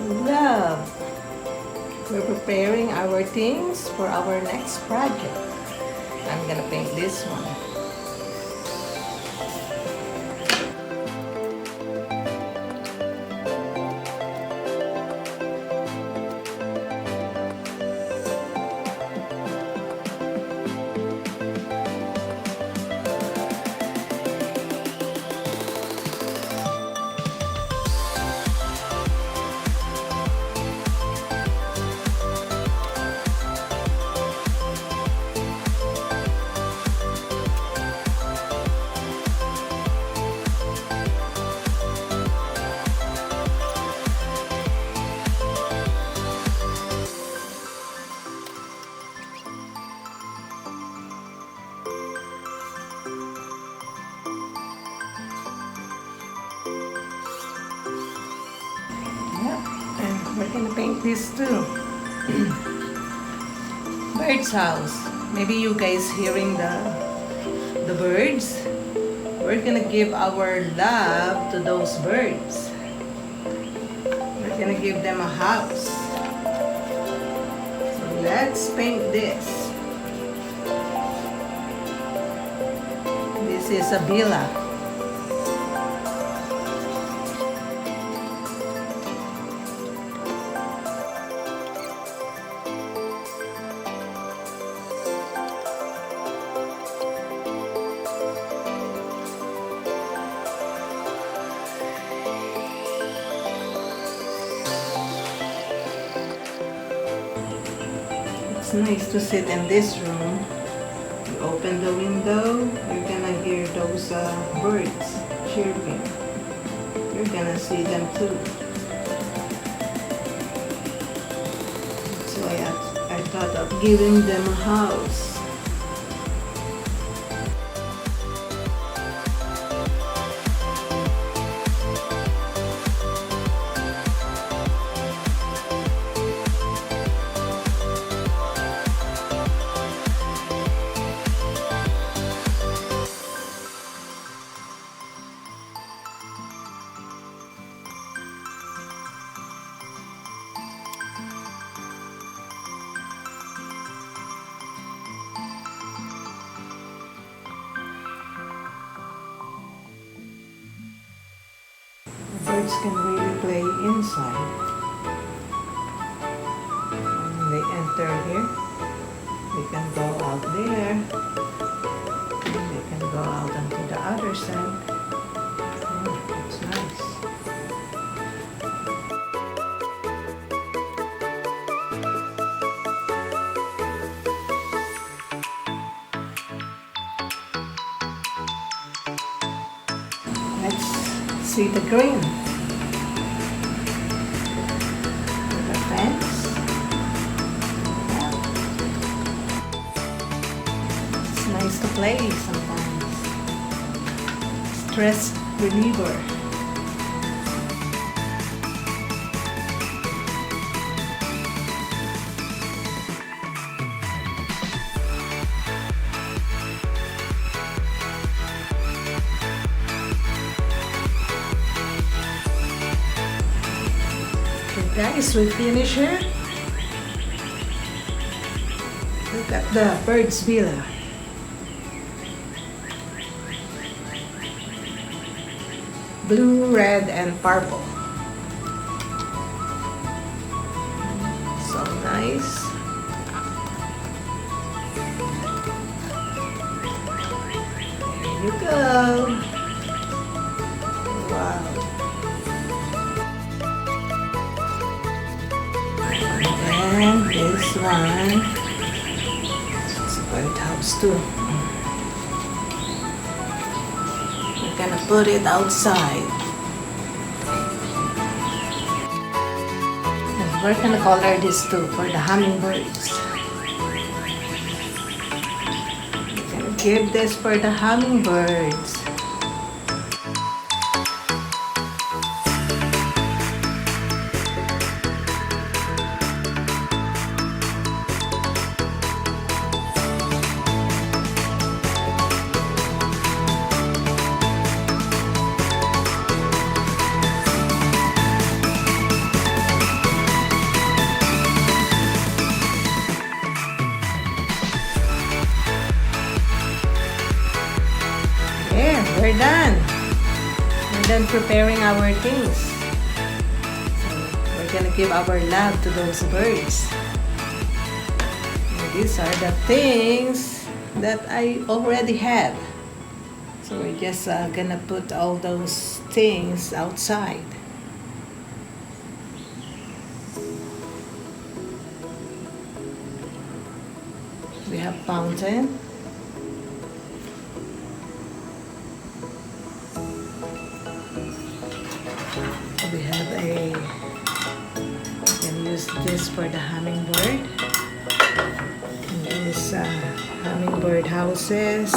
Love. We're preparing our things for our next project. I'm gonna paint this one. And we're gonna paint this too. Bird's house. Maybe you guys hearing the birds. We're gonna give our love to those birds. We're gonna give them a house. So let's paint this. This is a villa. It's nice to sit in this room. You open the window, you're gonna hear those birds chirping. You're gonna see them too. So I thought of giving them a house. Birds can really play inside. When they enter here, they can go out there. They can go out onto the other side. It's nice. Let's see the green. The fence. It's nice to play sometimes. Stress reliever. Guys, we finish here. Look at the bird's villa. Blue, red, and purple. So nice. There you go. Wow. And this one, it's a birdhouse too. We're gonna put it outside. And we're gonna color this too for the hummingbirds. We're gonna give this for the hummingbirds. done preparing our things. So we're gonna give our love to those birds. And these are the things that I already have. So we're just gonna put all those things outside. We have fountain. We have you can use this for the hummingbird. And these hummingbird houses.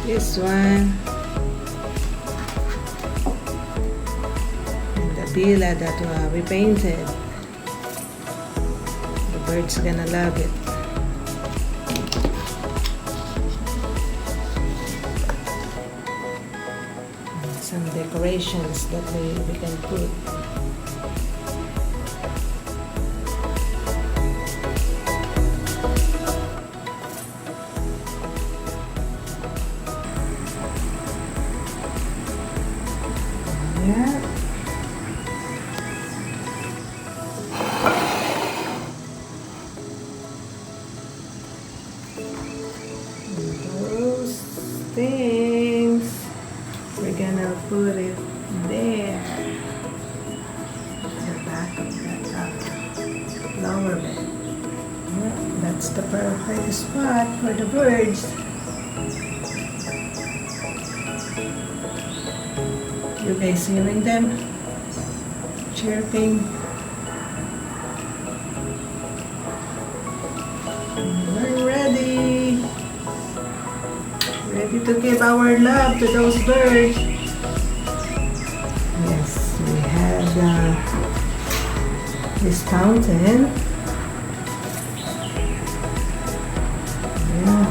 This one. And the villa that we painted. The bird's gonna love it. Some decorations that we can put. Yeah. Those things. We're gonna put it there, the back of that flower bed. Yeah, that's the perfect spot for the birds. You guys hearing them chirping? We're ready. Ready to give our love to those birds. Yes, we have this fountain. Yeah.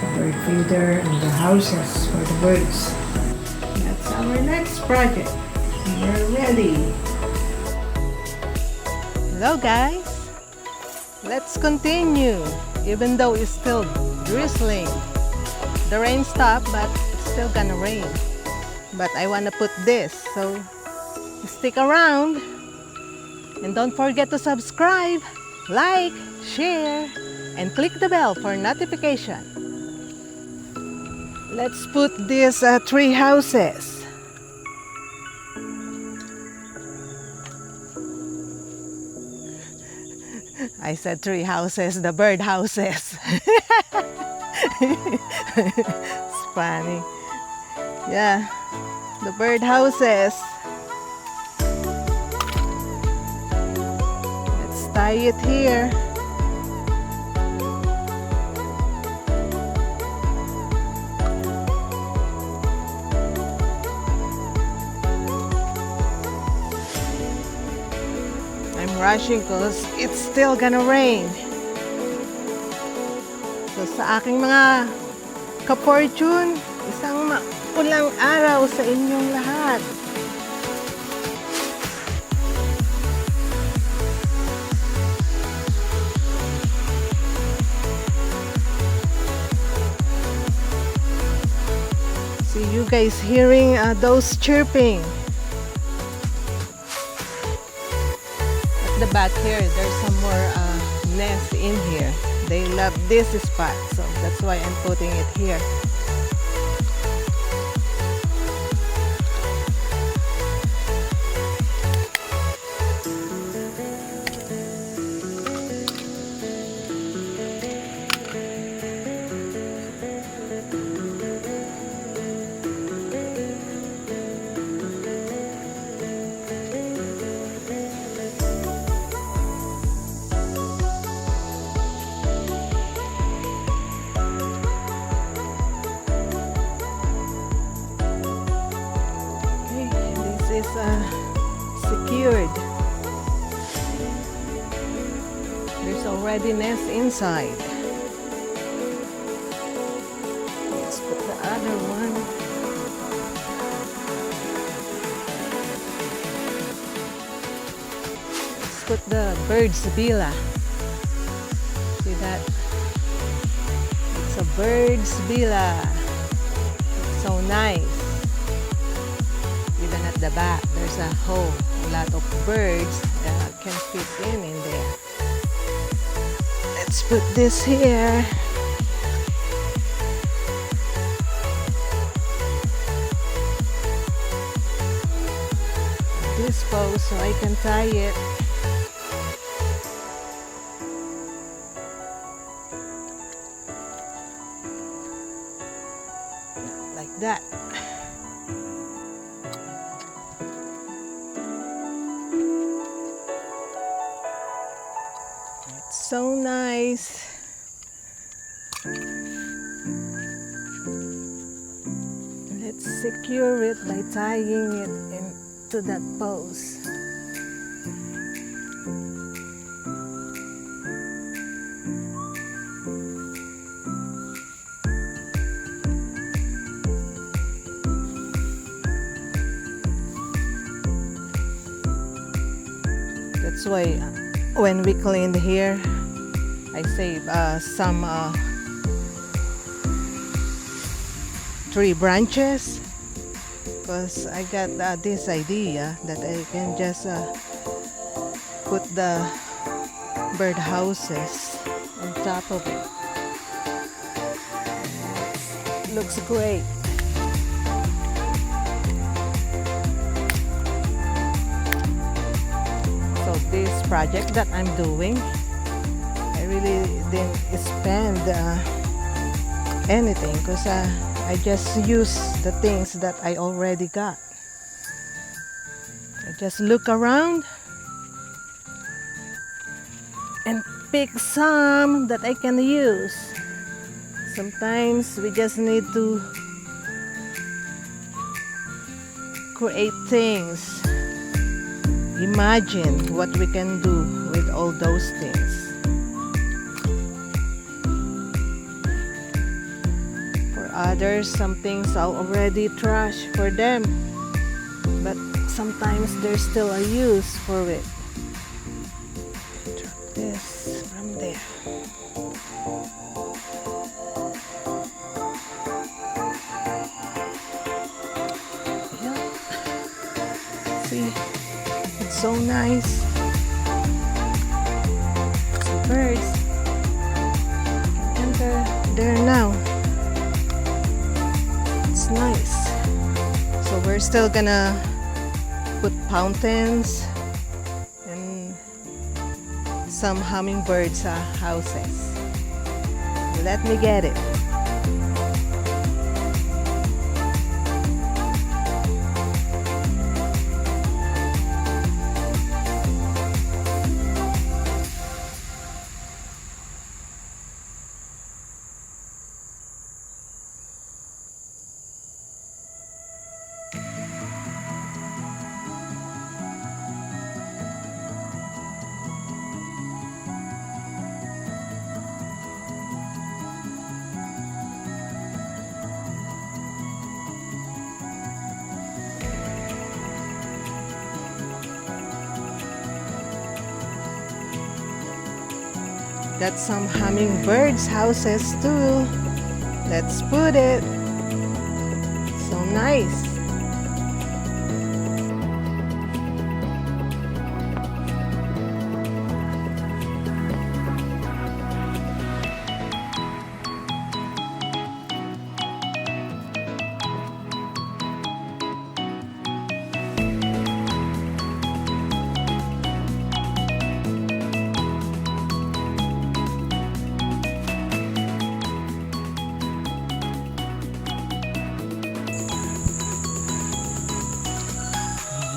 The bird feeder and the houses for the birds. That's our next project. We're ready. Hello guys. Let's continue, even though it's still drizzling. The rain stopped, but it's still gonna rain. But I wanna put this, so stick around. And don't forget to subscribe, like, share, and click the bell for notification. Let's put these tree houses. I said tree houses, the bird houses. It's funny. Yeah, the bird houses. Let's tie it here. I'm rushing because it's still gonna rain. So sa aking mga ka-fortune, isang maulang araw sa inyong lahat. See you guys hearing those chirping. The back here, there's some more nests in here. They love this spot, so that's why I'm putting it here. Is secured. There's already nest inside. Let's put the other one. put the bird's villa. See that? It's a bird's villa. It's so nice. Even at the back, there's a hole. A lot of birds can fit in there. Let's put this here. This pose so I can tie it. Like that. It's so nice. Let's secure it by tying it into that pose. That's why when we cleaned here, I saved some tree branches, because I got this idea that I can just put the birdhouses on top of it. Looks great. So this project that I'm doing, I really didn't spend anything, because I just use the things that I already got. I just look around and pick some that I can use. Sometimes we just need to create things. Imagine what we can do with all those things. For others, some things are already trash for them, but sometimes there's still a use for it. Drop this from there. Yep. See? So nice. So birds can enter there now. It's nice. So we're still gonna put fountains and some hummingbirds houses. Let me get it. Got some hummingbirds houses too. Let's put it. So nice.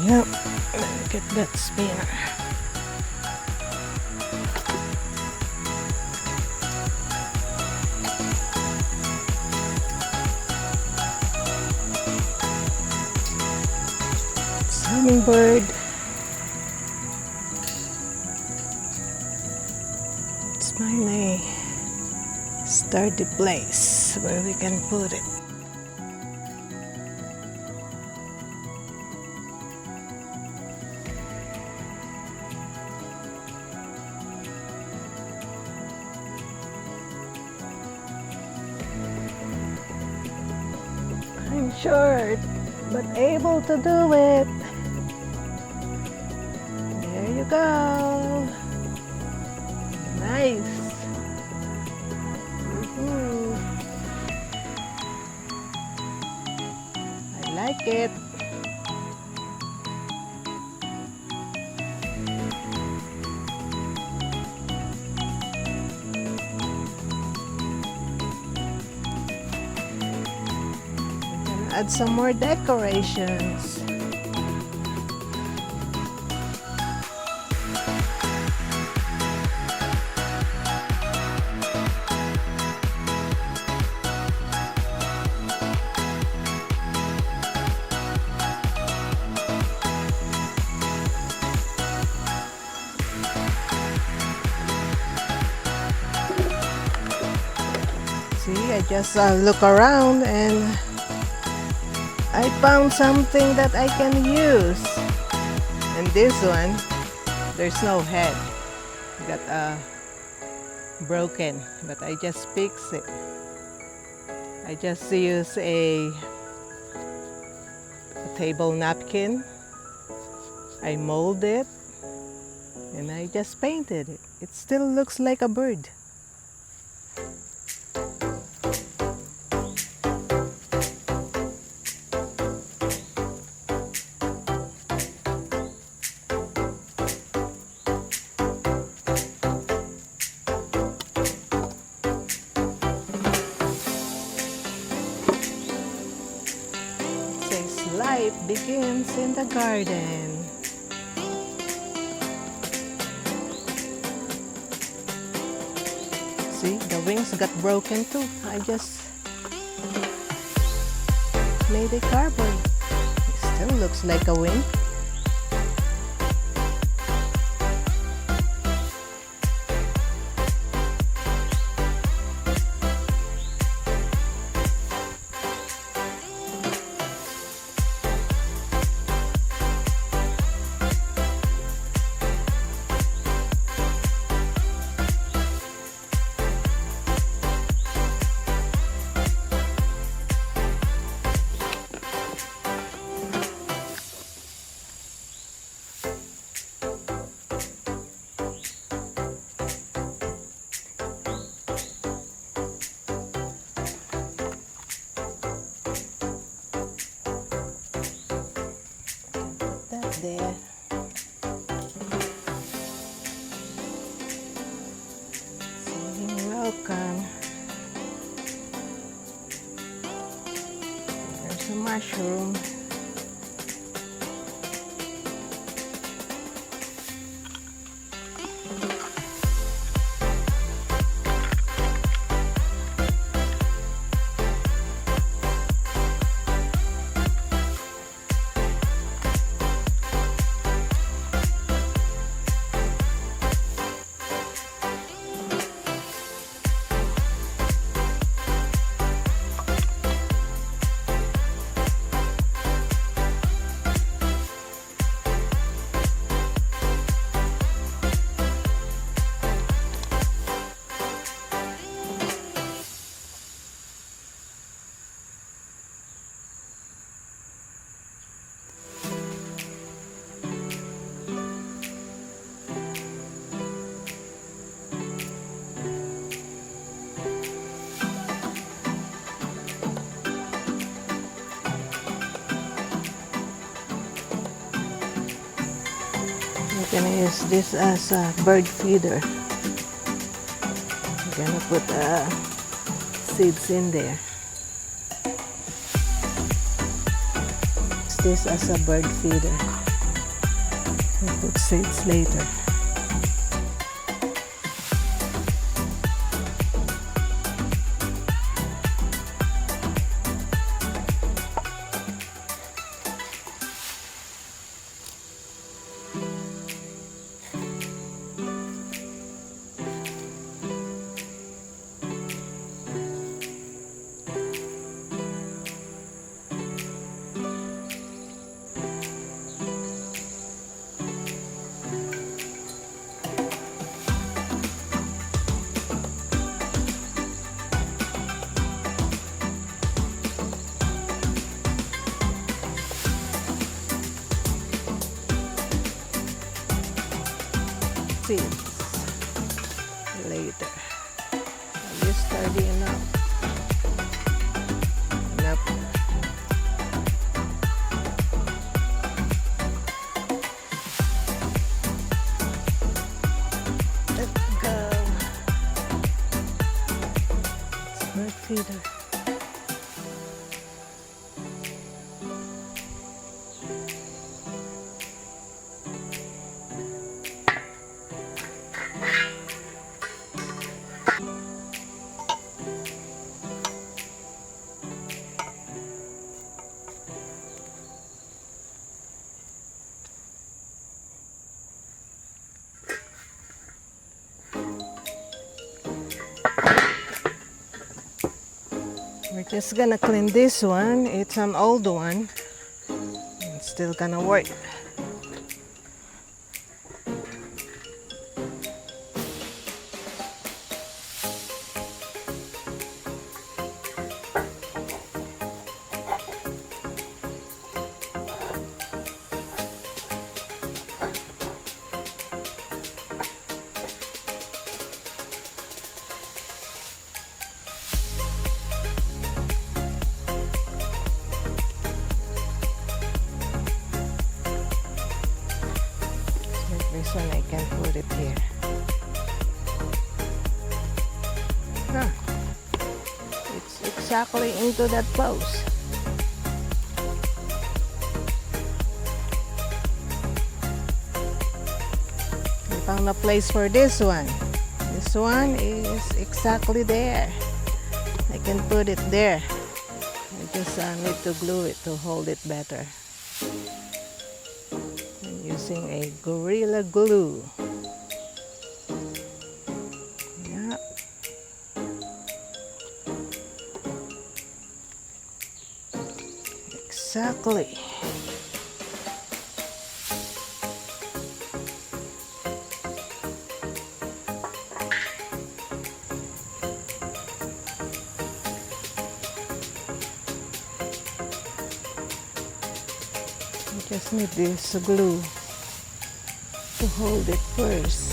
Yep, let me get that spinner. Hummingbird. Let's find a sturdy place where we can put it. short, but able to do it. There you go. Nice. Woohoo. I like it. Add some more decorations. See, I just look around and I found something that I can use. And this one, there's no head. Got broken, but I just fix it. I just use a table napkin. I mold it and I just painted it. It still looks like a bird. Life begins in the garden. See, the wings got broken too. I just made a cardboard. It still looks like a wing. There. Saying welcome. There's a mushroom. We're gonna use this as a bird feeder. We're gonna put seeds in there. Use this as a bird feeder. We'll put seeds later. seeds later. I use sturdy enough. Enough. Let's go. Bird feeder. We're just gonna clean this one. It's an old one. It's still gonna work. This one I can put it here. Huh. It's exactly into that pose. We found a place for this one. This one is exactly there. I can put it there. I just need to glue it to hold it better. Using a Gorilla Glue. Yeah. Exactly. Just need this glue to hold it first.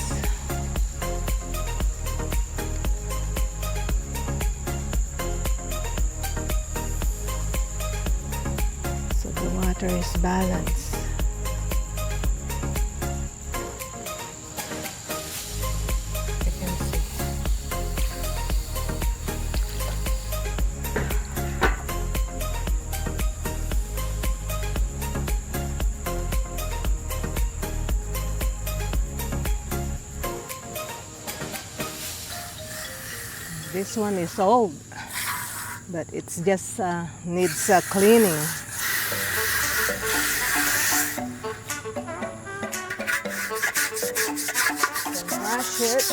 So the water is balanced. You can see. This one is old, but it's just needs cleaning. Wash it.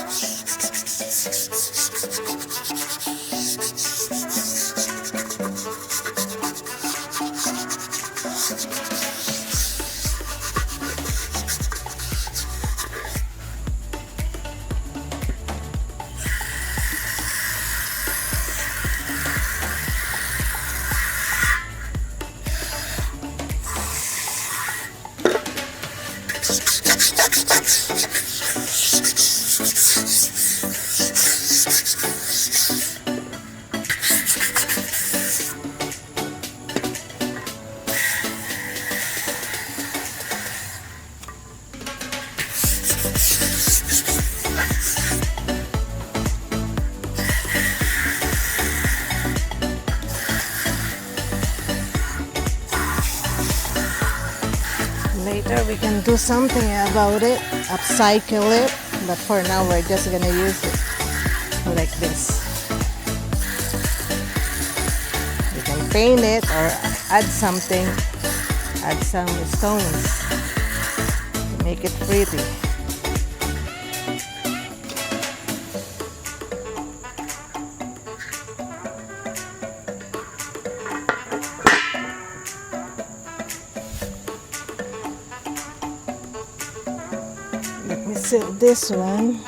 Later we can do something about it, upcycle it, but for now we're just gonna use it like this. You can paint it or add something, add some stones to make it pretty. Let me seal this one.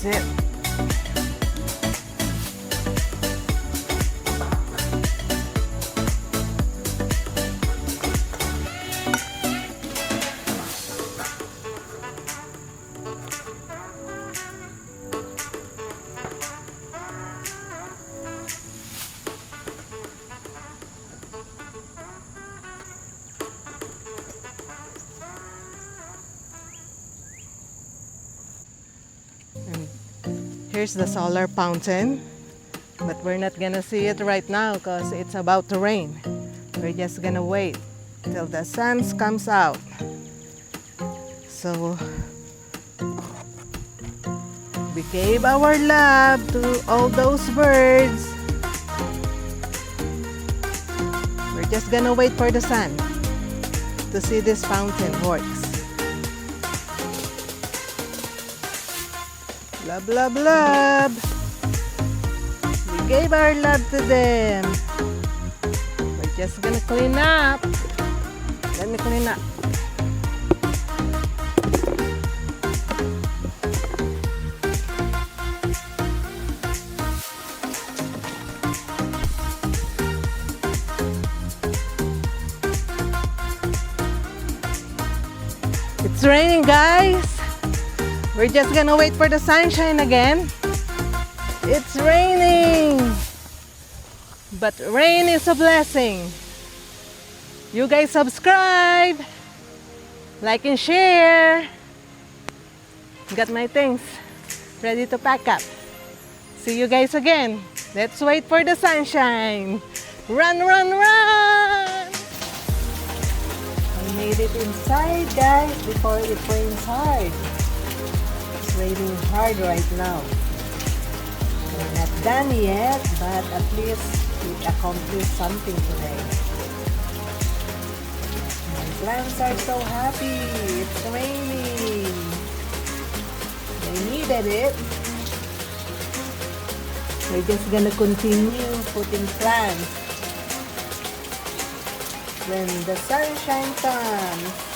That's it. Here's the solar fountain, but we're not gonna see it right now because it's about to rain. We're just gonna wait till the sun comes out. So we gave our love to all those birds. We're just gonna wait for the sun to see this fountain works. Love, love, love. We gave our love to them. We're just gonna clean up. Let me clean up. It's raining, guys. We're just gonna wait for the sunshine again. It's raining, but rain is a blessing. You guys subscribe, like and share. Got my things ready to pack up. See you guys again. Let's wait for the sunshine. Run, run, run! I made it inside, guys, before it rains hard. It's raining hard right now. We're not done yet, but at least we accomplished something today. My plants are so happy. It's raining. They needed it. We're just gonna continue putting plants when the sunshine comes.